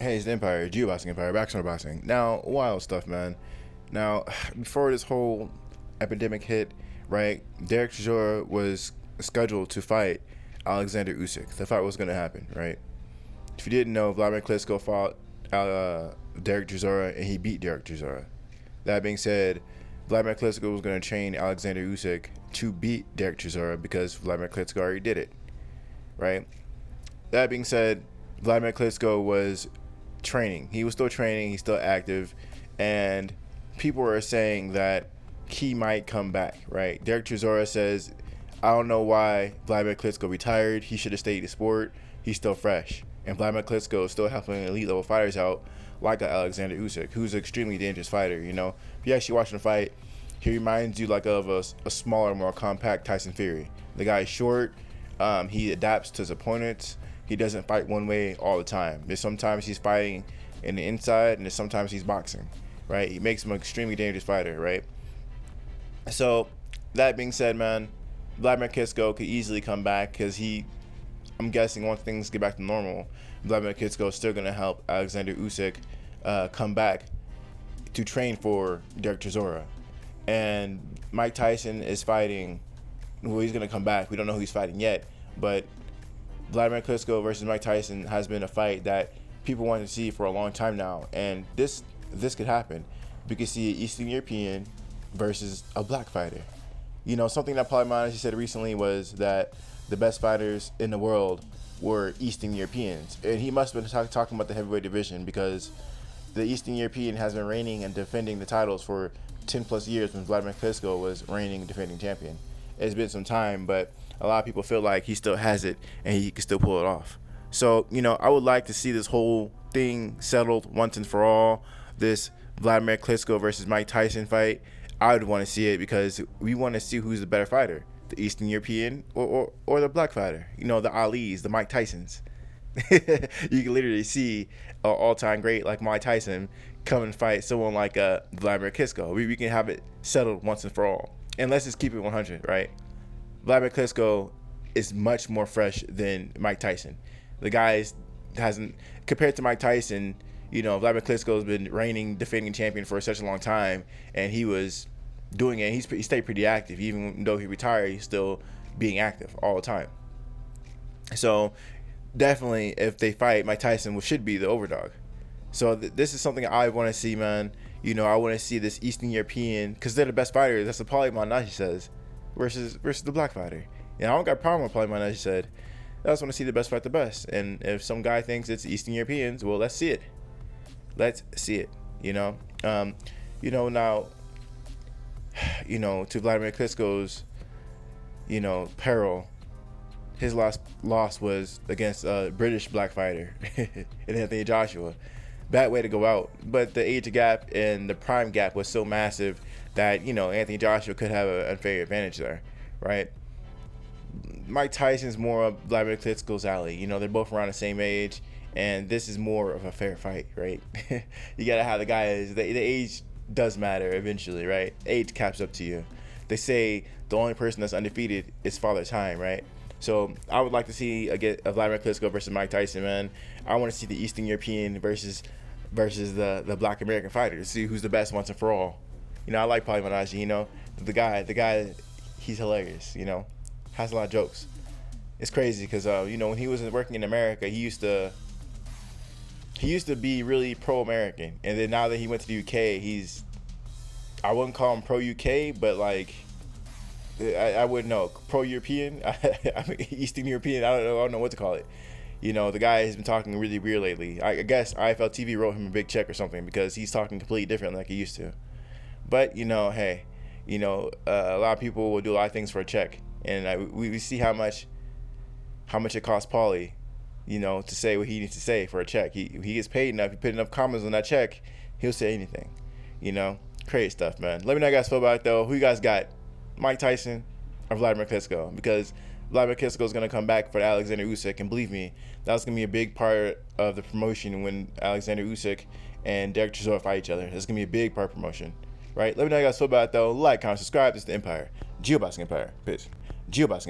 Hey, it's the Empire, Geoboxing Empire, back on boxing. Now, wild stuff, man. Now, before this whole epidemic hit, right, Derek Chisora was scheduled to fight Alexander Usyk. The fight was going to happen, right? If you didn't know, Wladimir Klitschko fought Derek Chisora, and he beat Derek Chisora. That being said, Wladimir Klitschko was going to train Alexander Usyk to beat Derek Chisora because Wladimir Klitschko already did it, right? That being said, Wladimir Klitschko was training. He was still training. He's still active, and people are saying that he might come back. Right? Derek Chisora says, "I don't know why Wladimir Klitschko retired. He should have stayed in the sport. He's still fresh." And Wladimir Klitschko is still helping elite level fighters out, like Alexander Usyk, who's an extremely dangerous fighter. You know, if you actually watch the fight, he reminds you like of a smaller, more compact Tyson Fury. The guy is short. He adapts to his opponents. He doesn't fight one way all the time. There's sometimes he's fighting in the inside, and there's sometimes he's boxing, right? He makes him an extremely dangerous fighter, right? So, that being said, man, Wladimir Klitschko could easily come back because I'm guessing once things get back to normal, Wladimir Klitschko is still going to help Alexander Usyk come back to train for Derek Chisora. And Mike Tyson is fighting, well, he's going to come back. We don't know who he's fighting yet, but Wladimir Klitschko versus Mike Tyson has been a fight that people wanted to see for a long time now, and this could happen. We could see an Eastern European versus a black fighter. You know, something that Wladimir said recently was that the best fighters in the world were Eastern Europeans, and he must have been talking about the heavyweight division because the Eastern European has been reigning and defending the titles for 10 plus years when Wladimir Klitschko was reigning and defending champion. It's been some time, but a lot of people feel like he still has it and he can still pull it off. So, you know, I would like to see this whole thing settled once and for all. This Wladimir Klitschko versus Mike Tyson fight, I would want to see it because we want to see who's the better fighter, the Eastern European or the black fighter. You know, the Alis, the Mike Tysons. You can literally see an all-time great like Mike Tyson come and fight someone like Wladimir Klitschko. We can have it settled once and for all. And let's just keep it 100, right? Wladimir Klitschko is much more fresh than Mike Tyson. The guy hasn't, compared to Mike Tyson, you know, Wladimir Klitschko has been reigning, defending champion for such a long time, and he was doing it. He stayed pretty active. Even though he retired, he's still being active all the time. So definitely, if they fight, Mike Tyson should be the overdog. So this is something I want to see, man. You know, I want to see this Eastern European, because they're the best fighters. That's what Paulie Malignaggi says, versus the black fighter. You know, I don't got a problem with Paulie Malignaggi said. I just want to see the best fight the best. And if some guy thinks it's Eastern Europeans, well, let's see it. Let's see it. You know, now, you know, to Wladimir Klitschko's, you know, peril, his last loss was against a British black fighter, and Anthony Joshua. Bad way to go out, but the age gap and the prime gap was so massive that, you know, Anthony Joshua could have an unfair advantage there, right? Mike Tyson's more of Wladimir Klitschko's alley. You know, they're both around the same age, and this is more of a fair fight, right? You gotta have the guys. The age does matter eventually, right? Age caps up to you. They say the only person that's undefeated is Father Time, right? So I would like to see a Wladimir Klitschko versus Mike Tyson, man. I want to see the Eastern European versus the Black American fighter to see who's the best once and for all. You know, I like Paulie Malignaggi. You know, the guy, he's hilarious. You know, has a lot of jokes. It's crazy because you know, when he was working in America, he used to be really pro-American, and then now that he went to the UK, I wouldn't call him pro-UK, but like, I wouldn't know, pro-European, I mean, Eastern European, I don't know what to call it. You know, the guy has been talking really weird lately. I guess IFL TV wrote him a big check or something because he's talking completely different like he used to. But, you know, hey, you know, a lot of people will do a lot of things for a check, and we see how much it costs Paulie, you know, to say what he needs to say for a check. He gets paid enough. He put enough comments on that check, he'll say anything. You know, crazy stuff, man. Let me know how you guys feel about it, though. Who you guys got, Mike Tyson or Wladimir Klitschko? Because Wladimir Klitschko is going to come back for Alexander Usyk, and believe me, that's going to be a big part of the promotion when Alexander Usyk and Derek Chisora fight each other. That's going to be a big part of promotion, right? Let me know how you guys feel about it, though. Like, comment, subscribe. This is the Empire. Geoboxing Empire. Peace. Geoboxing